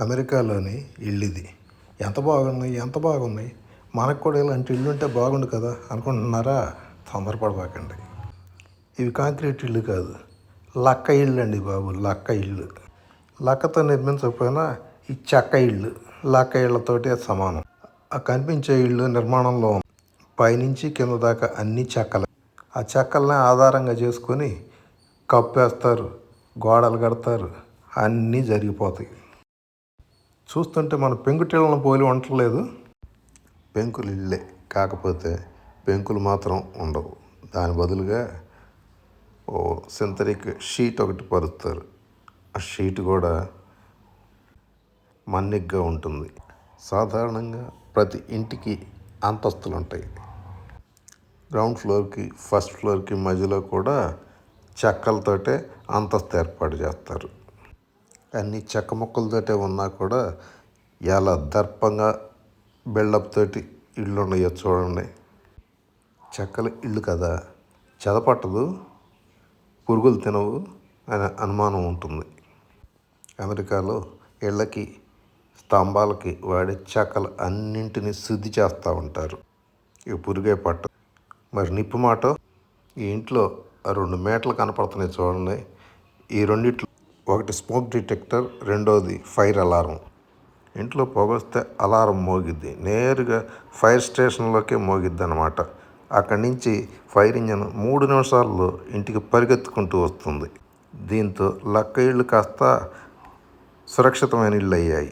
అమెరికాలోని ఇల్లు ఇది. ఎంత బాగున్నాయి. మనకు కూడా ఇలాంటి ఇల్లు ఉంటే బాగుండు కదా అనుకుంటున్నారా? తొందరపడబాకండి. ఇవి కాంక్రీట్ ఇల్లు కాదు, లక్క ఇల్లు అండి బాబు, లక్క ఇల్లు. లక్కతో నిర్మించకపోయినా ఈ చెక్క ఇల్లు లక్క ఇళ్లతోటి సమానం. ఆ కనిపించే ఇల్లు నిర్మాణంలో పైనుంచి కింద దాకా అన్ని చెక్కలు. ఆ చెక్కల్ని ఆధారంగా చేసుకొని కప్పేస్తారు, గోడలు కడతారు, అన్నీ జరిగిపోతాయి. చూస్తుంటే మన పెంకుటిళ్ళను పోలి ఉండట్లేదు. పెంకులు ఇళ్ళే, కాకపోతే పెంకులు మాత్రం ఉండవు. దాని బదులుగా ఓ సింథటిక్ షీట్ ఒకటి పరుస్తారు. ఆ షీట్ కూడా మన్నిగ్గా ఉంటుంది. సాధారణంగా ప్రతి ఇంటికి అంతస్తులు ఉంటాయి. గ్రౌండ్ ఫ్లోర్కి ఫస్ట్ ఫ్లోర్కి మధ్యలో కూడా చెక్కలతోటే అంతస్తు ఏర్పాటు చేస్తారు. అన్ని చెక్క ముక్కలతోటే ఉన్నా కూడా ఎలా దర్పంగా బిల్డప్ తోటి ఇళ్ళు ఉన్నాయో చూడండి. చెక్కల ఇల్లు కదా, చెదపట్టదు, పురుగులు తినవు అనే అనుమానం ఉంటుంది. అమెరికాలో ఇళ్ళకి స్తంభాలకి వాడే చెక్కలు అన్నింటినీ శుద్ధి చేస్తూ ఉంటారు. ఇక పురుగే పట్టదు. మరి నిప్పు మాట, ఈ ఇంట్లో 2 మేటలు కనపడుతున్నాయి చూడండి. ఈ రెండిట్లో ఒకటి స్మోక్ డిటెక్టర్, రెండోది ఫైర్ అలారం. ఇంట్లో పొగొస్తే అలారం మోగిద్ది, నేరుగా ఫైర్ స్టేషన్లోకే మోగిద్ది అన్నమాట. అక్కడి నుంచి ఫైర్ ఇంజన్ 3 నిమిషాల్లో ఇంటికి పరిగెత్తుకుంటూ వస్తుంది. దీంతో లక్క ఇళ్ళు కాస్త సురక్షితమైన ఇళ్ళు అయ్యాయి.